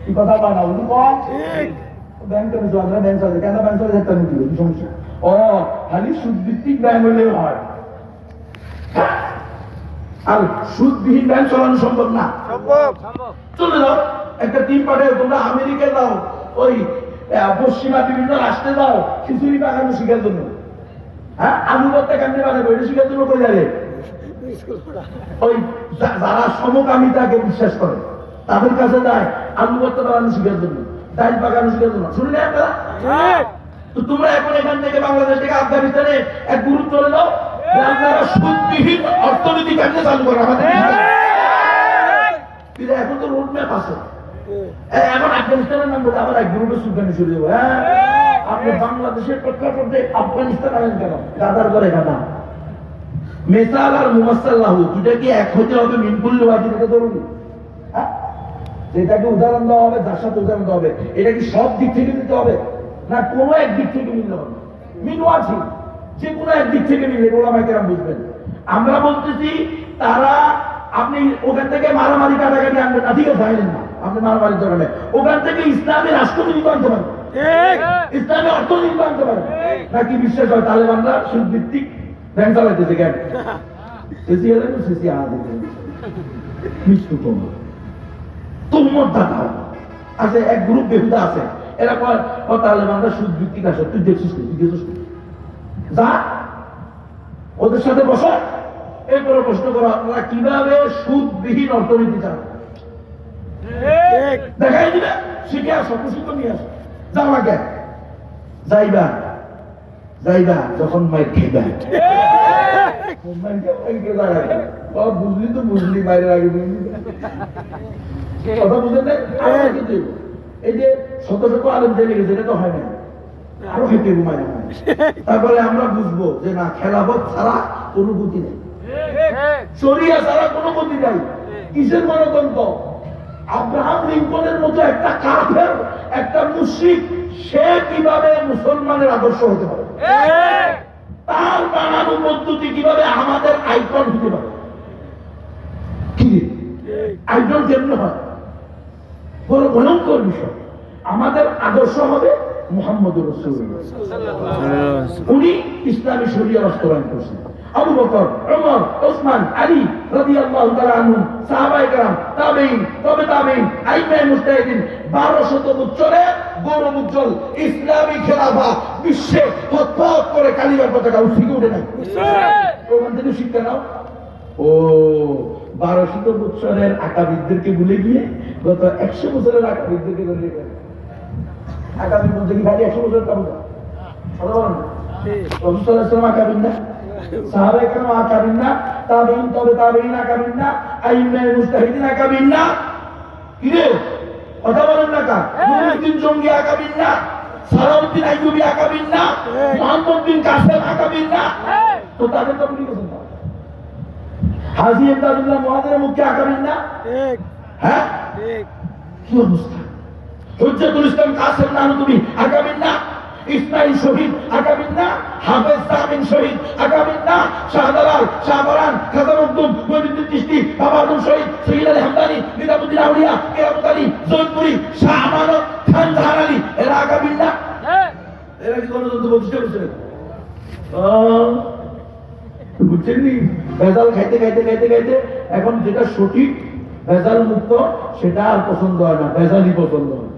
কি কথা বানা উনি কম ব্যাংক করে আমরা ব্যাংক চলে কেন ব্যাংক চলে যেতে নিতে কি সমস্যা ও খালি সুদ ভিত্তিক ব্যাংক হলেও হয় আর সুদবিহীন ব্যাংক চালানো সম্ভব না চলে যাও একটা টিম পাঠাও তোমরা আমেরিকা যাও ওই পশ্চিমা বিভিন্ন রাষ্ট্রে যাও খিচুড়ি বাগানো শিখার জন্য হ্যাঁ আলু ভর্তা কেমনি বানাবো এটা শিখার জন্য কই যাবে ওই যারা সমকামিতাকে বিশ্বাস করে তাদের কাছে যায় আলু ভর্তা বানানো শিখার জন্য ডাইল বাগানো শিখার জন্য শুনলে আপনারা তো তোমরা এখন এখান থেকে বাংলাদেশ থেকে আফগানিস্তানে এক গ্রুপ চলে যাও আপনারা সুদবিহীন অর্থনীতি কেমনে চালু করে আমাদের এখন তো রোড ম্যাপ আছে এখন আফগানিস্তানের নাম বলে আবার এক গ্রুপে সুলতানি শুরু দেবো হ্যাঁ আপনি বাংলাদেশের প্রেক্ষাপটে আফগানিস্তান আনেন কেন গাদার করে গাদা মেসাল আর মুমাসাল্লাহু দুটা কি এক হতে হবে মিনকুল্লি ওয়াজিবকে জরুরি হ্যাঁ এটাকে উদাহরণ দেওয়া হবে যার সাথে উদাহরণ দেওয়া হবে এটা কি সব দিক থেকে দিতে হবে না কোনো এক দিক থেকে মিলতে হবে মিনওয়াজি যে কোনো এক দিক থেকে মিলে ওলামায়ে কেরাম বুঝবেন আমরা বলতেছি তারা আপনি ওখান থেকে মারামারি কাটাকাটি আনবেন না ঠিক আছে আইলেন না আপনি মারামারি দরকার ওখান থেকে ইসলামী রাষ্ট্রনীতি আনতে পারেন ইসলামী অর্থনীতি আনতে পারেন নাকি বিশ্বাস হয় তালেবানরা সুদ ভিত্তিক ব্যাংক চালাইতেছে কেন সিসি হলেন সিসি আলাদা মৃত্যু কমা তোমার দাদা আছে এক গ্রুপ বেহুদা আছে এরা তালেবানরা সুদ ভিত্তিক আসে তুই দেখছিস তুই দেখছিস যা ওদের সাথে বসা এরপরে প্রশ্ন করো আপনারা কিভাবে সুদবিহীন অর্থনীতি চালান দেখাই দিবে শিখে আসো প্রশিক্ষণ নিয়ে আসো যাও আগে যাইবা যাইবা যখন মাইর খেবা বুঝলি তো বুঝলি বাইরে আগে বুঝলি কথা বুঝেন কিন্তু এই যে শত শত আলেম জেনে গেছে এটা তো হয় না আরো খেতে ঘুমায় না তারপরে আমরা বুঝবো যে না খেলাফত ছাড়া কোনো গতি নেই শরিয়া ছাড়া কোনো গতি নাই কিসের গণতন্ত্র আব্রাহাম লিঙ্কনের মতো একটা কাফের একটা মুশরিক সে কিভাবে মুসলমানের আদর্শ হতে পারে তার বানানো পদ্ধতি কিভাবে আমাদের আইকন হতে পারে কি আইকন কেমন হয় বড় ভয়ঙ্কর বিষয় আমাদের আদর্শ হবে মুহাম্মদুর রাসূলুল্লাহ উনি ইসলামী শরিয়া বাস্তবায়ন করেছেন আবু বকর ওমর ওসমান আলী রাদিয়াল্লাহু তাআলা আনহুম সাহাবায়ে কেরাম তাবেঈন তবে তাবেঈন আইম্মায়ে মুজতাহিদিন 1200 বছরে গৌরব উজ্জ্বল ইসলামী খেলাফত বিশ্বে ফতফত করে কালিমার পতাকা উঠিয়ে উঠে নাই ওখান থেকে শিক্ষা নাও ও 1200 বছরের আকাবিরদেরকে ভুলে গিয়ে গত 100 বছরের আকাবিরদেরকে ভুলে গেল আকাবির বলতে কি ভাই 100 বছরের কাম না সাধারণ রাসূল সাল্লাল্লাহু আলাইহি ওয়াসাল্লাম আকাবির না সাহাবায়ে কেরাম আকাবির না তাবেঈন তবে তাবেঈন আকাবির না আইম্মায়ে মুজতাহিদিন আকাবির না কি রে কথা বলেন না কা মুহিউদ্দিন জঙ্গি আকাবির না সালাউদ্দিন আইয়ুবী আকাবির না মুহাম্মদ বিন কাসেম আকাবির না তো তাদের তো ভুলে গেছেন হাজী ইমদাদুল্লাহ মুহাজির মুক্তি আকাবির না ঠিক হ্যাঁ ঠিক কি অবস্থা হুজ্জাতুল ইসলাম কাসেম নানুতুবি আকাবির না ইসমাইল শহীদ আকাবির না হাফেজ সামিন শহীদ আকাবির না শাহজালাল শাহবারান খাজা মখদুম মঈনুদ্দিন চিশতি বাবা আদম শহীদ সৈয়দ আলী হামদানি নিজামুদ্দিন আউলিয়া কেরামত আলী জৈনপুরি শাহ আমানত খান জাহান আলী এরা আকাবির না এরা কি গণতন্ত্র প্রতিষ্ঠা করেছিলেন বুঝছেন নি ভেজাল খাইতে খাইতে খাইতে খাইতে এখন যেটা সঠিক ভেজাল মুক্ত সেটা আর পছন্দ হয় না ভেজালই পছন্দ হয়